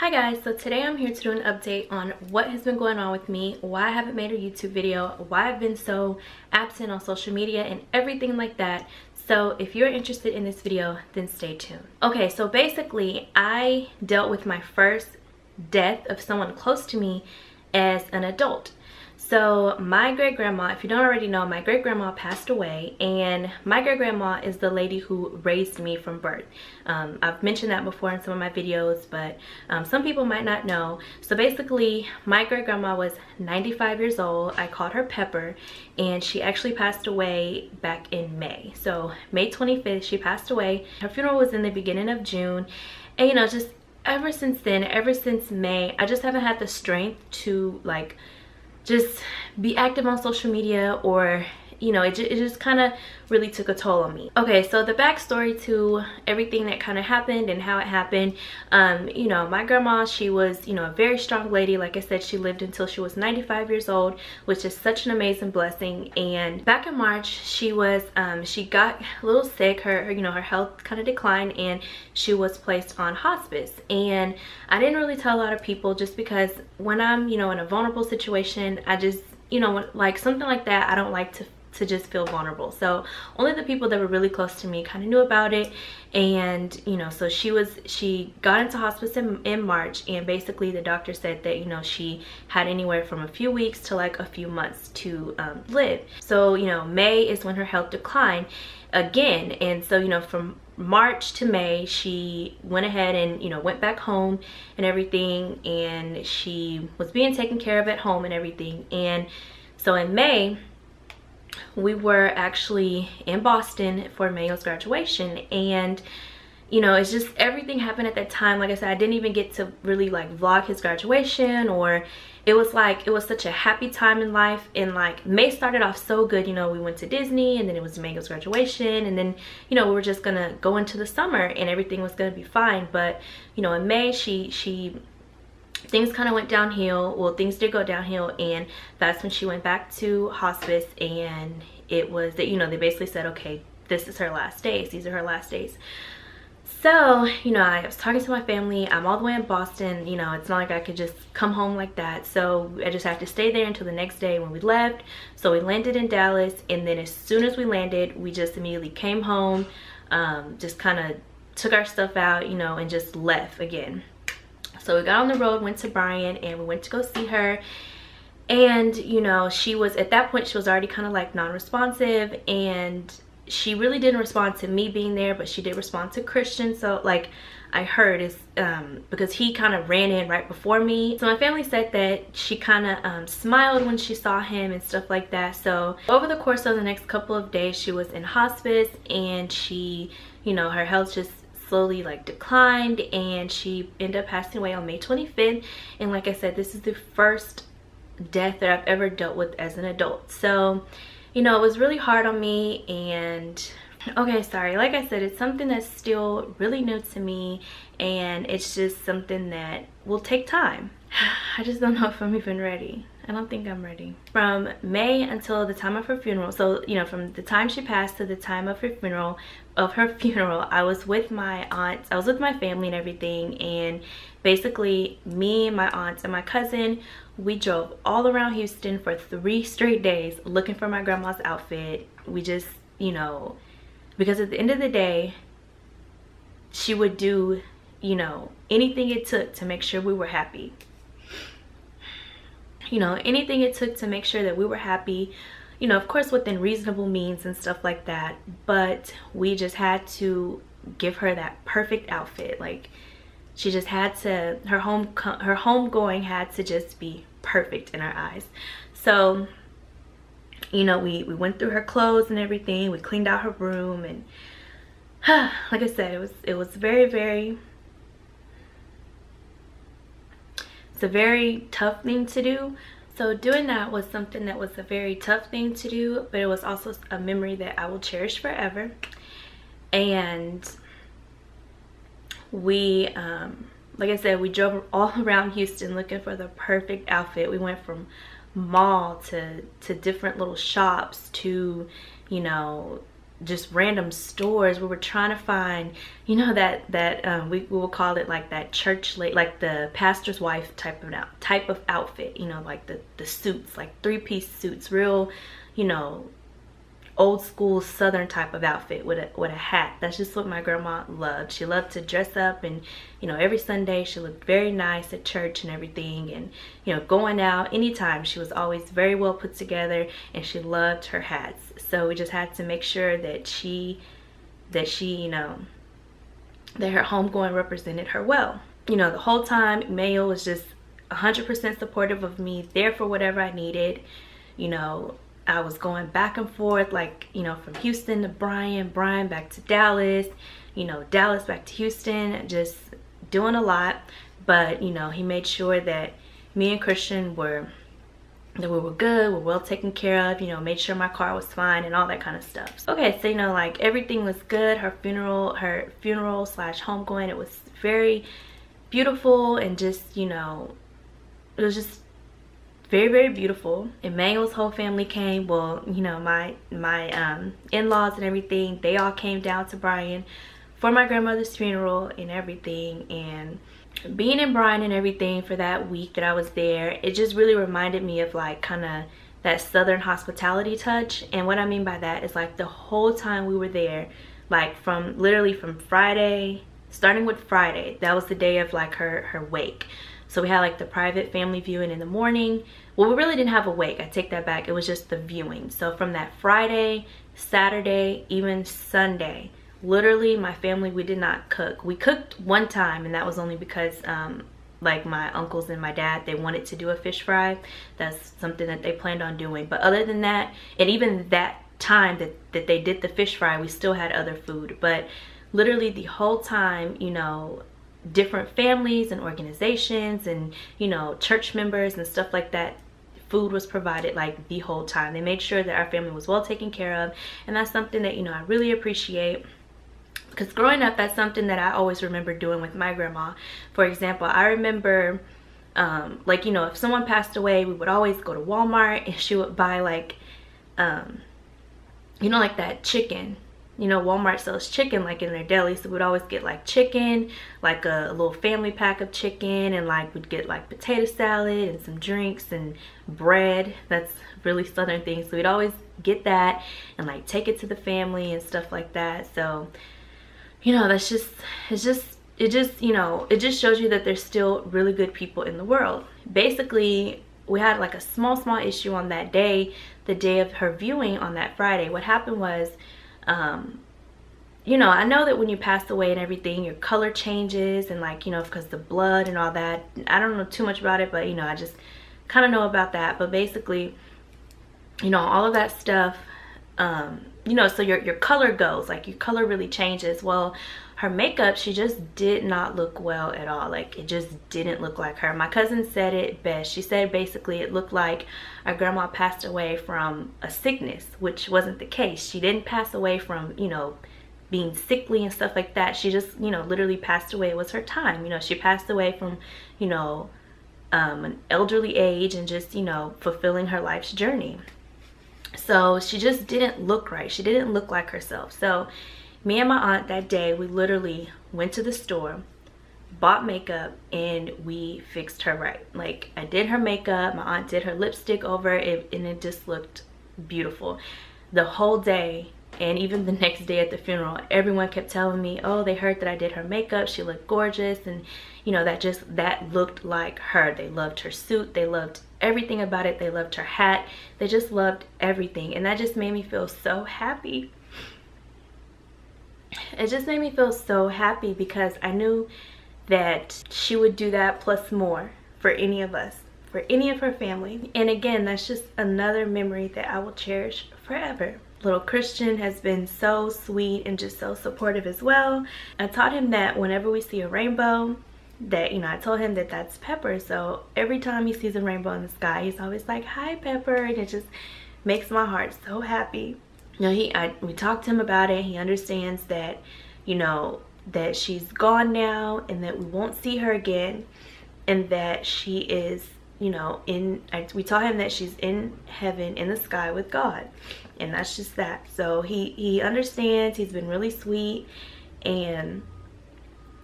Hi guys, so today I'm here to do an update on what has been going on with me, why I haven't made a YouTube video, why I've been so absent on social media and everything like that. So if you're interested in this video, then stay tuned. Okay, so basically I dealt with my first death of someone close to me as an adult. So my great-grandma, if you don't already know, my great-grandma passed away, and my great-grandma is the lady who raised me from birth. I've mentioned that before in some of my videos, but some people might not know. So basically, my great-grandma was 95 years old. I called her Pepper, and she actually passed away back in May. So May 25th, she passed away. Her funeral was in the beginning of June, and you know, just ever since then, ever since May, I just haven't had the strength to like just be active on social media, or you know, it just kind of really took a toll on me. Okay, so the backstory to everything that kind of happened and how it happened, you know, my grandma, she was, you know, a very strong lady. Like I said, she lived until she was 95 years old, which is such an amazing blessing. And back in March, she was she got a little sick. Her you know, her health kind of declined, and she was placed on hospice. And I didn't really tell a lot of people, just because when I'm, you know, in a vulnerable situation, I just, you know, like something like that, I don't like to just feel vulnerable. So only the people that were really close to me kind of knew about it. And you know, so she got into hospice in March, and basically the doctor said that, you know, she had anywhere from a few weeks to like a few months to live. So you know, May is when her health declined again. And so, you know, from March to May, she went ahead and, you know, went back home and everything, and she was being taken care of at home and everything. And so in May, we were actually in Boston for Emmanuel's graduation, and you know, it's just everything happened at that time. Like I said, I didn't even get to really like vlog his graduation, or it was like, it was such a happy time in life. And like May started off so good, you know, we went to Disney, and then it was Emmanuel's graduation, and then, you know, we were just gonna go into the summer and everything was gonna be fine. But you know, in May, things kind of went downhill. Well, things did go downhill, and that's when she went back to hospice. And it was that, you know, they basically said, okay, this is her last days, these are her last days. So you know, I was talking to my family. I'm all the way in Boston, you know, it's not like I could just come home like that. So I just had to stay there until the next day when we left. So we landed in Dallas, and then as soon as we landed, we just immediately came home, just kind of took our stuff out, you know, and just left again. So we got on the road, went to Bryan, and we went to go see her. And you know, she was, at that point, she was already kind of like non-responsive, and she really didn't respond to me being there, but she did respond to Christian. So like I heard is because he kind of ran in right before me. So my family said that she kind of smiled when she saw him and stuff like that. So over the course of the next couple of days, she was in hospice, and she, you know, her health just slowly like declined, and she ended up passing away on May 25th. And like I said, this is the first death that I've ever dealt with as an adult. So you know, it was really hard on me. And okay, sorry, like I said, it's something that's still really new to me, and it's just something that will take time. I just don't know if I'm even ready. I don't think I'm ready. From May until the time of her funeral, so you know, from the time she passed to the time of her funeral, I was with my aunts, I was with my family and everything. And basically me and my aunts and my cousin, we drove all around Houston for 3 straight days looking for my grandma's outfit. We just, you know, because at the end of the day, she would do, you know, anything it took to make sure we were happy. You know, anything it took to make sure that we were happy, you know, of course within reasonable means and stuff like that. But we just had to give her that perfect outfit. Like she just had to, her homegoing had to just be perfect in our eyes. So you know, we went through her clothes and everything. We cleaned out her room, and like I said, it was very, it's a very tough thing to do. So doing that was something that was a very tough thing to do, but it was also a memory that I will cherish forever. And we like I said, we drove all around Houston looking for the perfect outfit. We went from mall to different little shops to, you know, just random stores. We were trying to find, you know, we will call it like that church, like the pastor's wife type of outfit, you know, like the suits, like 3-piece suits, real, you know, old school southern type of outfit with a hat. That's just what my grandma loved. She loved to dress up, and you know, every Sunday she looked very nice at church and everything, and you know, going out anytime, she was always very well put together, and she loved her hats. So we just had to make sure that she you know, that her homegoing represented her well. You know, the whole time Emmanuel was just 100% supportive of me, there for whatever I needed. You know, I was going back and forth, like, you know, from Houston to Bryan back to Dallas, you know, Dallas back to Houston, just doing a lot. But, you know, he made sure that me and Christian were good, were well taken care of, you know, made sure my car was fine and all that kind of stuff. Okay, so, you know, like, everything was good. Her funeral slash homegoing, it was very beautiful, and just, you know, it was just very, very beautiful. Emmanuel's whole family came. Well, you know, my in-laws and everything, they all came down to Bryan for my grandmother's funeral and everything. And being in Bryan and everything for that week that I was there, it just really reminded me of like kind of that southern hospitality touch. And what I mean by that is like the whole time we were there, like literally from Friday, starting with Friday, that was the day of like her wake. So we had like the private family viewing in the morning. Well, we really didn't have a wake, I take that back. It was just the viewing. So from that Friday, Saturday, even Sunday, literally my family, we did not cook. We cooked one time, and that was only because like my uncles and my dad, they wanted to do a fish fry. That's something that they planned on doing. But other than that, and even that time that they did the fish fry, we still had other food. But literally the whole time, you know, different families and organizations and, you know, church members and stuff like that, food was provided like the whole time. They made sure that our family was well taken care of, and that's something that, you know, I really appreciate, because growing up, that's something that I always remember doing with my grandma. For example, I remember like, you know, if someone passed away, we would always go to Walmart, and she would buy like you know, like that chicken. You know, Walmart sells chicken like in their deli, so we'd always get like chicken, like a little family pack of chicken, and like we'd get like potato salad and some drinks and bread. That's really southern thing. So we'd always get that and like take it to the family and stuff like that. So, you know, that's just, it just, you know, it just shows you that there's still really good people in the world. Basically, we had like a small issue on that day, the day of her viewing on that Friday. What happened was, you know, I know that when you pass away and everything, your color changes, and like, you know, because the blood and all that. I don't know too much about it, but you know, I just kind of know about that. But basically, you know, all of that stuff, you know, so your color goes, like your color really changes. Well, her makeup, she just did not look well at all. Like, it just didn't look like her. My cousin said it best. She said basically it looked like our grandma passed away from a sickness, which wasn't the case. She didn't pass away from, you know, being sickly and stuff like that. She just, you know, literally passed away. It was her time. You know, she passed away from, you know, an elderly age, and just, you know, fulfilling her life's journey. So she just didn't look right. She didn't look like herself. So me and my aunt that day, we literally went to the store, bought makeup, and we fixed her right. Like, I did her makeup, my aunt did her lipstick over it, and it just looked beautiful. The whole day, and even the next day at the funeral, everyone kept telling me, oh, they heard that I did her makeup, she looked gorgeous, and you know, that looked like her. They loved her suit, they loved everything about it, they loved her hat, they just loved everything, and that just made me feel so happy. It just made me feel so happy, because I knew that she would do that plus more for any of us, for any of her family. And again, that's just another memory that I will cherish forever. Little Christian has been so sweet and just so supportive as well. I taught him that whenever we see a rainbow, that, you know, I told him that that's Pepper. So every time he sees a rainbow in the sky, he's always like, hi Pepper, and it just makes my heart so happy. You know, we talked to him about it. He understands that, you know, that she's gone now, and that we won't see her again, and that she is, you know, we taught him that she's in heaven, in the sky with God. and that's just that. So he understands. He's been really sweet, and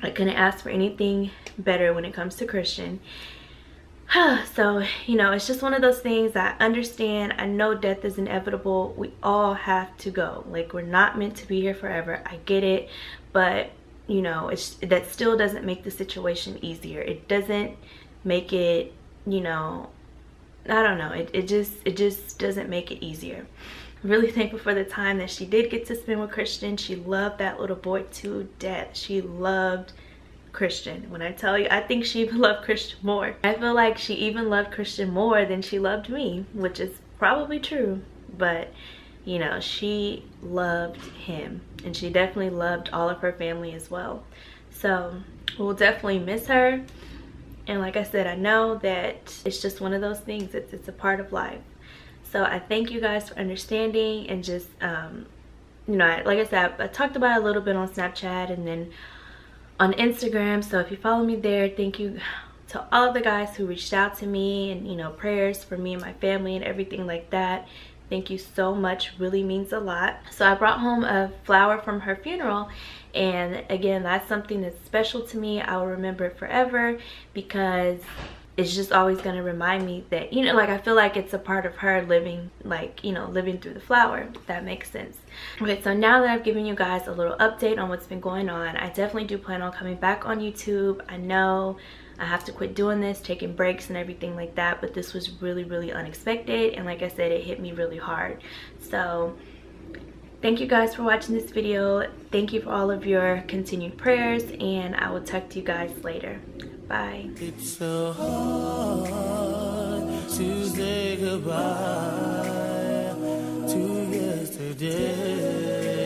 I couldn't ask for anything better when it comes to Christian. So, you know, it's just one of those things. I understand. I know death is inevitable. We all have to go. Like, we're not meant to be here forever. I get it. But, you know, that still doesn't make the situation easier. It doesn't make it, you know, I don't know. It just doesn't make it easier. I'm really thankful for the time that she did get to spend with Christian. She loved that little boy to death. She loved Christian. When I tell you, I think she even loved Christian more. I feel like she even loved Christian more than she loved me, which is probably true. But, you know, she loved him, and she definitely loved all of her family as well. So we'll definitely miss her. And like I said, I know that it's just one of those things. It's a part of life. So I thank you guys for understanding, and just, you know, like I said, I talked about it a little bit on Snapchat and then on Instagram. So if you follow me there, thank you to all of the guys who reached out to me, and, you know, prayers for me and my family and everything like that. Thank you so much. Really means a lot. So I brought home a flower from her funeral, and again, that's something that's special to me. I will remember it forever, because it's just always going to remind me that, you know, like, I feel like it's a part of her living, like, you know, living through the flower, if that makes sense. Okay, so now that I've given you guys a little update on what's been going on, I definitely do plan on coming back on YouTube. I know I have to quit doing this, taking breaks and everything like that, but this was really, really unexpected, and like I said, it hit me really hard. So thank you guys for watching this video. Thank you for all of your continued prayers, and I will talk to you guys later. Bye. It's so hard to say goodbye to yesterday.